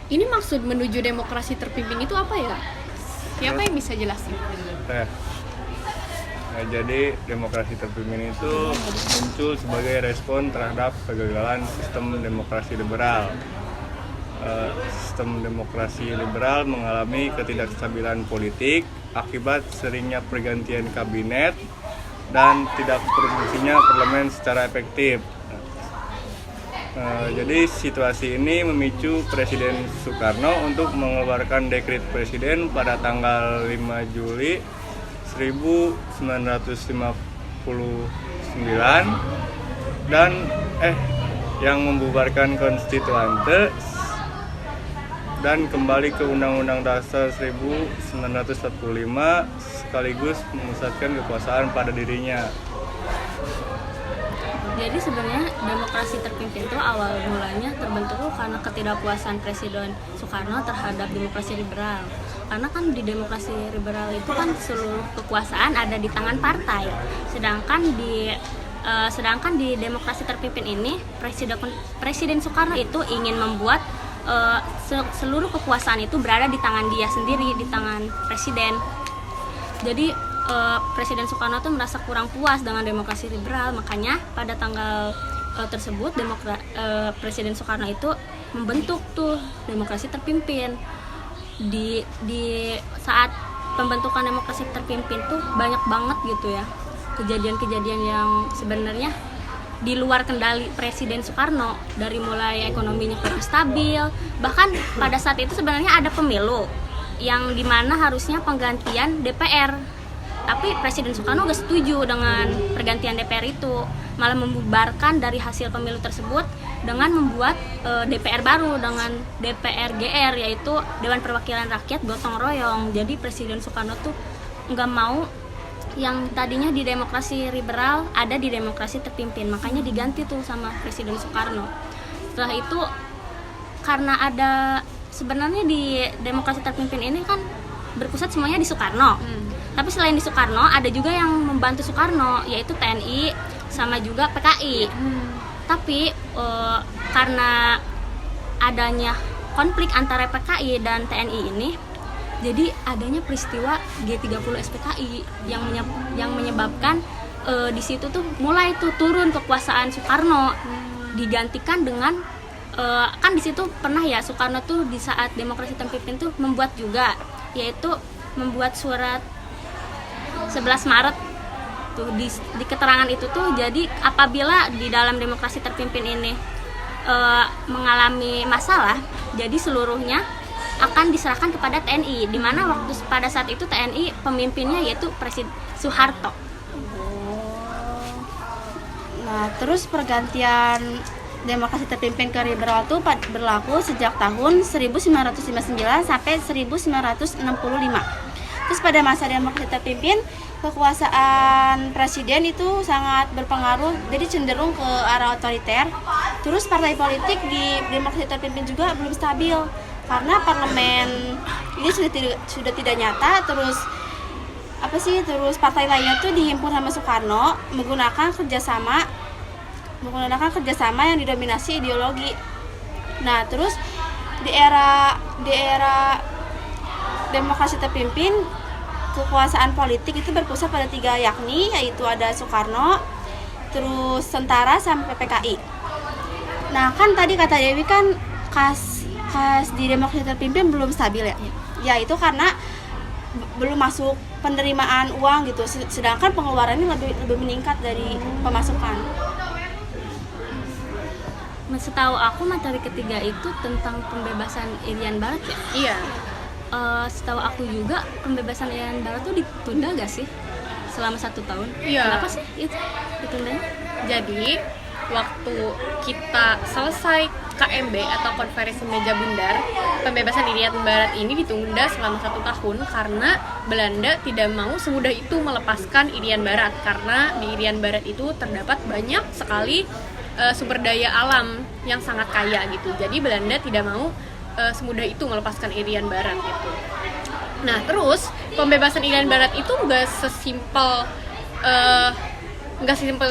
Ini maksud menuju demokrasi terpimpin itu apa ya? Siapa yang bisa jelasin? Nah, jadi demokrasi terpimpin itu muncul sebagai respon terhadap kegagalan sistem demokrasi liberal. Sistem demokrasi liberal mengalami ketidakstabilan politik akibat seringnya pergantian kabinet dan tidak berfungsinya parlemen secara efektif. Jadi situasi ini memicu Presiden Soekarno untuk mengeluarkan dekret presiden pada tanggal 5 Juli 1959 dan yang membubarkan konstituante dan kembali ke Undang-Undang Dasar 1945 sekaligus memusatkan kekuasaan pada dirinya. Jadi sebenarnya demokrasi terpimpin itu awal mulanya terbentuk karena ketidakpuasan Presiden Soekarno terhadap demokrasi liberal. Karena kan di demokrasi liberal itu kan seluruh kekuasaan ada di tangan partai. Sedangkan di demokrasi terpimpin ini Presiden Soekarno itu ingin membuat seluruh kekuasaan itu berada di tangan dia sendiri, di tangan presiden. Jadi Presiden Soekarno tuh merasa kurang puas dengan demokrasi liberal, makanya pada tanggal tersebut Presiden Soekarno itu membentuk tuh demokrasi terpimpin. Di saat pembentukan demokrasi terpimpin tuh banyak banget gitu ya kejadian-kejadian yang sebenarnya di luar kendali Presiden Soekarno, dari mulai ekonominya kurang stabil, bahkan pada saat itu sebenarnya ada pemilu yang dimana harusnya penggantian DPR. Tapi Presiden Soekarno gak setuju dengan pergantian DPR itu, malah membubarkan dari hasil pemilu tersebut dengan membuat DPR baru dengan DPR GR, yaitu Dewan Perwakilan Rakyat gotong royong. Jadi Presiden Soekarno tuh nggak mau yang tadinya di demokrasi liberal ada di demokrasi terpimpin, makanya diganti tuh sama Presiden Soekarno. Setelah itu karena ada sebenarnya di demokrasi terpimpin ini kan berpusat semuanya di Soekarno. Tapi selain di Soekarno, ada juga yang membantu Soekarno, yaitu TNI sama juga PKI. Tapi karena adanya konflik antara PKI dan TNI ini, jadi adanya peristiwa G30 SPKI yang menyebabkan di situ tuh mulai tuh turun kekuasaan Soekarno, digantikan dengan kan di situ pernah ya Soekarno tuh di saat demokrasi terpimpin tuh membuat juga, yaitu membuat surat 11 Maret tuh di keterangan itu tuh, jadi apabila di dalam demokrasi terpimpin ini mengalami masalah, jadi seluruhnya akan diserahkan kepada TNI, di mana waktu pada saat itu TNI pemimpinnya yaitu Presiden Soeharto. Nah, terus pergantian demokrasi terpimpin ke liberal itu berlaku sejak tahun 1959 sampai 1965. Terus pada masa demokrasi terpimpin, kekuasaan presiden itu sangat berpengaruh, jadi cenderung ke arah otoriter. Terus partai politik di demokrasi terpimpin juga belum stabil, karena parlemen ini sudah tidak nyata. Terus partai lainnya tuh dihimpun sama Soekarno menggunakan kerjasama yang didominasi ideologi. Nah, terus di era demokrasi terpimpin, kekuasaan politik itu berpusat pada 3, yaitu ada Soekarno, terus tentara, sampai PKI. Nah, kan tadi kata Dewi kan kas di demokrasi terpimpin belum stabil ya. Ya itu karena belum masuk penerimaan uang gitu, sedangkan pengeluarannya lebih meningkat dari pemasukan. Setahu aku materi ketiga itu tentang pembebasan Irian Barat ya? Iya. Setahu aku juga pembebasan Irian Barat tuh ditunda gak sih? Selama 1 tahun? Iya. Kenapa sih itu ditundanya? Jadi waktu kita selesai KMB atau konferensi meja bundar, pembebasan Irian Barat ini ditunda selama 1 tahun karena Belanda tidak mau semudah itu melepaskan Irian Barat, karena di Irian Barat itu terdapat banyak sekali sumber daya alam yang sangat kaya gitu. Jadi Belanda tidak mau semudah itu melepaskan Irian Barat gitu. Nah, terus pembebasan Irian Barat itu nggak sesimpel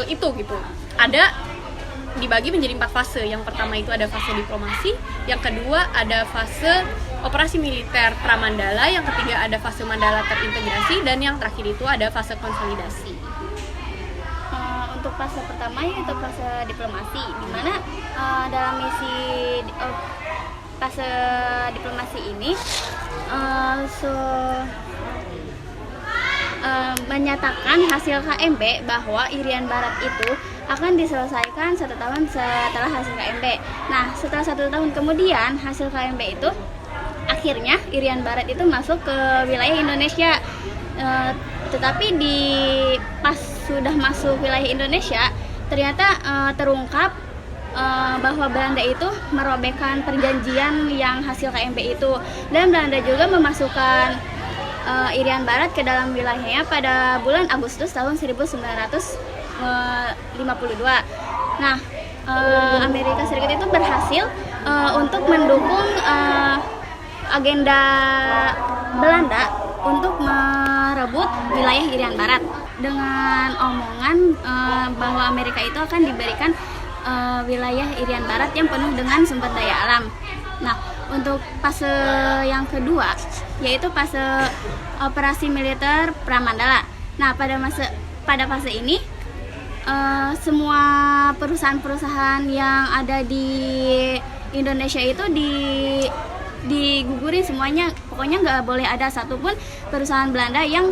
itu gitu. Ada dibagi menjadi 4 fase. Yang pertama itu ada fase diplomasi, yang kedua ada fase operasi militer Pramandala, yang ketiga ada fase Mandala terintegrasi, dan yang terakhir itu ada fase konsolidasi. Untuk fase pertama yaitu fase diplomasi, di mana dalam misi fase diplomasi ini menyatakan hasil KMB bahwa Irian Barat itu akan diselesaikan 1 tahun setelah hasil KMB. Nah, setelah 1 tahun kemudian hasil KMB itu akhirnya Irian Barat itu masuk ke wilayah Indonesia. Tetapi pas sudah masuk wilayah Indonesia, ternyata terungkap bahwa Belanda itu merobekkan perjanjian yang hasil KMB itu, dan Belanda juga memasukkan Irian Barat ke dalam wilayahnya pada bulan Agustus tahun 1952. Nah, Amerika Serikat itu berhasil untuk mendukung agenda Belanda untuk merebut wilayah Irian Barat dengan omongan bahwa Amerika itu akan diberikan wilayah Irian Barat yang penuh dengan sumber daya alam. Nah, untuk fase yang kedua yaitu fase operasi militer Pramandala. Nah, pada fase ini semua perusahaan-perusahaan yang ada di Indonesia itu diguguri semuanya. Pokoknya nggak boleh ada satupun perusahaan Belanda yang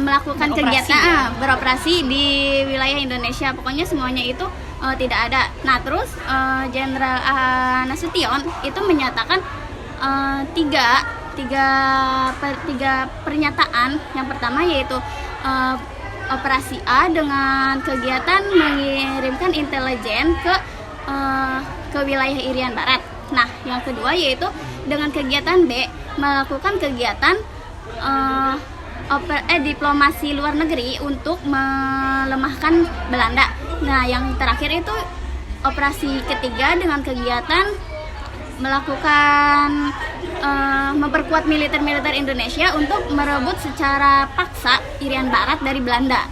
melakukan kegiatan beroperasi di wilayah Indonesia. Pokoknya semuanya itu tidak ada. Nah, terus Jenderal Nasution itu menyatakan tiga pernyataan. Yang pertama yaitu operasi A dengan kegiatan mengirimkan intelijen ke wilayah Irian Barat. Nah, yang kedua yaitu dengan kegiatan B melakukan kegiatan diplomasi luar negeri untuk melemahkan Belanda. Nah, yang terakhir itu operasi ketiga dengan kegiatan melakukan memperkuat militer Indonesia untuk merebut secara paksa Irian Barat dari Belanda.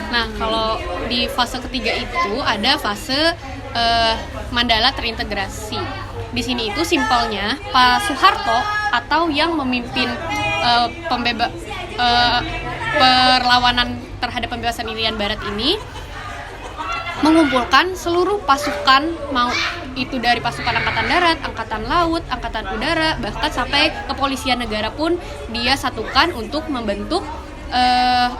Nah, kalau di fase ketiga itu ada fase Mandala terintegrasi. Di sini itu simpelnya Pak Soeharto atau yang memimpin perlawanan terhadap pembebasan Irian Barat ini mengumpulkan seluruh pasukan, mau itu dari pasukan angkatan darat, angkatan laut, angkatan udara, bahkan sampai kepolisian negara pun dia satukan untuk membentuk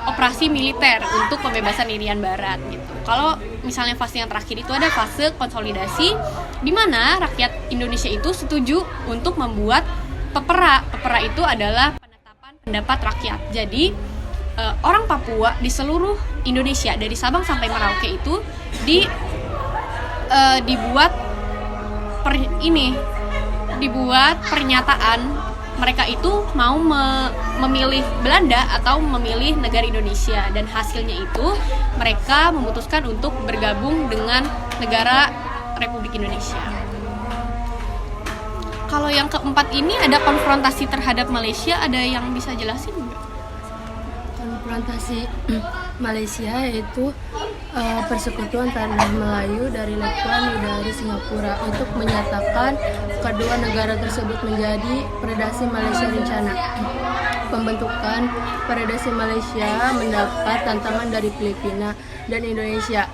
operasi militer untuk pembebasan Irian Barat gitu. Kalau misalnya fase yang terakhir itu ada fase konsolidasi, di mana rakyat Indonesia itu setuju untuk membuat pepera. Pepera itu adalah penetapan pendapat rakyat. Jadi orang Papua di seluruh Indonesia dari Sabang sampai Merauke itu dibuat pernyataan mereka itu mau memilih Belanda atau memilih negara Indonesia, dan hasilnya itu mereka memutuskan untuk bergabung dengan negara Republik Indonesia. Kalau yang keempat ini ada konfrontasi terhadap Malaysia, ada yang bisa jelasin nggak? Konfrontasi Malaysia yaitu persekutuan tanah Melayu dari Lekuan dari Singapura untuk menyatakan kedua negara tersebut menjadi Federasi Malaysia Rencana. Pembentukan Federasi Malaysia mendapat tantangan dari Filipina dan Indonesia.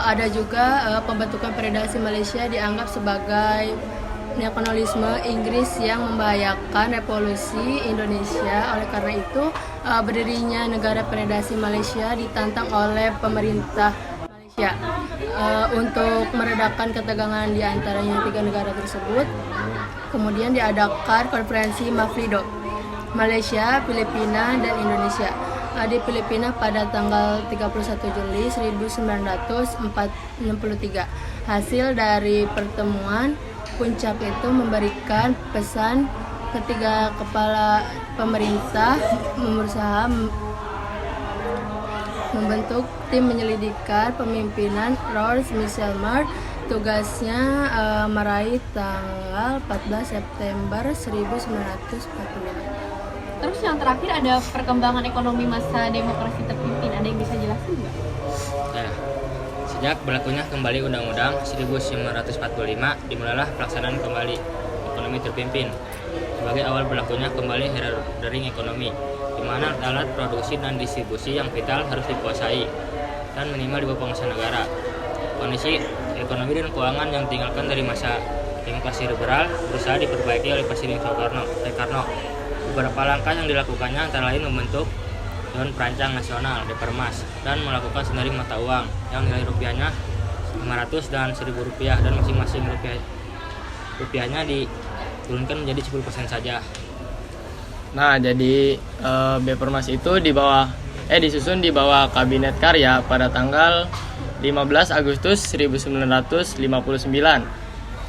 Ada juga pembentukan Federasi Malaysia dianggap sebagai neokolonialisme Inggris yang membahayakan revolusi Indonesia. Oleh karena itu, berdirinya negara Federasi Malaysia ditantang oleh pemerintah Malaysia untuk meredakan ketegangan di antaranya tiga negara tersebut. Kemudian diadakan konferensi Maflido, Malaysia, Filipina, dan Indonesia di Filipina pada tanggal 31 Juli 1963. Hasil dari pertemuan puncak itu memberikan pesan ketiga kepala pemerintah berusaha membentuk tim penyelidikan pemimpinan Lord Michel-Mar. Tugasnya meraih tanggal 14 September 1945. Terus yang terakhir ada perkembangan ekonomi masa demokrasi terpimpin. Ada yang bisa jelasin nggak? Ya, sejak berlakunya kembali Undang-Undang 1945, dimulailah pelaksanaan kembali ekonomi terpimpin. Sebagai awal berlakunya kembali era daring ekonomi, di mana alat produksi dan distribusi yang vital harus dikuasai dan minimal di bawah penguasaan negara. Kondisi ekonomi dan keuangan yang ditinggalkan dari masa demokrasi liberal berusaha diperbaiki oleh Presiden Soekarno. Beberapa langkah yang dilakukannya antara lain membentuk Dewan Perancang Nasional (Depermas) dan melakukan sendiri mata uang yang nilai rupiahnya 500 dan 1.000 rupiah, dan masing-masing rupiahnya diturunkan menjadi 10% saja. Nah, jadi Bepermas itu disusun di bawah Kabinet Karya pada tanggal 15 Agustus 1959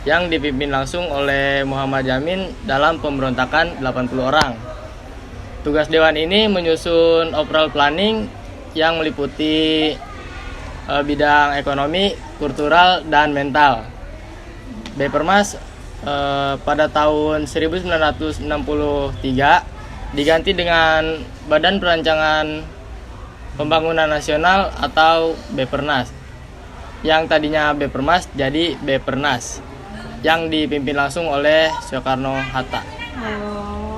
yang dipimpin langsung oleh Muhammad Yamin dalam pemberontakan 80 orang. Tugas Dewan ini menyusun overall planning yang meliputi bidang ekonomi, kultural, dan mental. Bepermas pada tahun 1963 diganti dengan Badan Perancangan Pembangunan Nasional atau Bepernas. Yang tadinya Bepermas jadi Bepernas yang dipimpin langsung oleh Soekarno-Hatta. Oh.